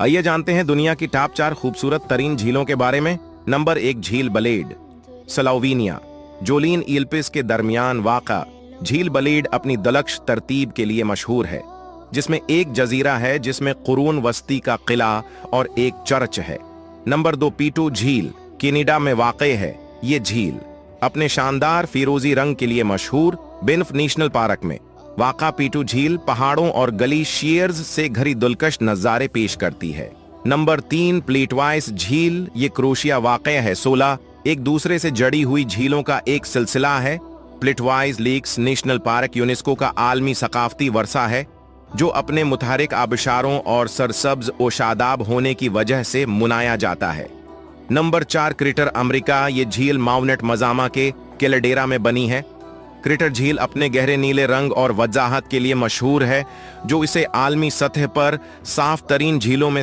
आइए जानते हैं दुनिया की टॉप 4 खूबसूरत तरीन झीलों के बारे में। नंबर 1 झील ब्लेड, स्लोवेनिया। जोलीन ईल्पिस के दरमियान वाक़ा झील ब्लेड अपनी दिलकश तरतीब के लिए मशहूर है, जिसमें एक जजीरा है जिसमें कुरून वस्ती का किला और एक चर्च है। नंबर 2 पीटू झील, कनाडा में वाक़ है। ये झील अपने शानदार फिरोजी रंग के लिए मशहूर बिन्फ नेशनल पार्क में वाक़ा पीटू झील पहाड़ों और ग्लेशियर्स से घरी दिलकश नज़ारे पेश करती है। नंबर 3 प्लेटवाइस झील, ये क्रोशिया वाक़ है। 16 एक दूसरे से जड़ी हुई झीलों का एक सिलसिला है। प्लेटवाइस लेक्स नेशनल पार्क यूनेस्को का आलमी सकाफती वर्सा है, जो अपने मुतहरिक आबशारों और सरसब्ज और शादाब होने की वजह से मनाया जाता है। नंबर 4 क्रिटर अमेरिका, ये झील माउंट मजामा के कैलेडेरा में बनी है। क्रिटर झील अपने गहरे नीले रंग और वजाहत के लिए मशहूर है, जो इसे आलमी सतह पर साफ तरीन झीलों में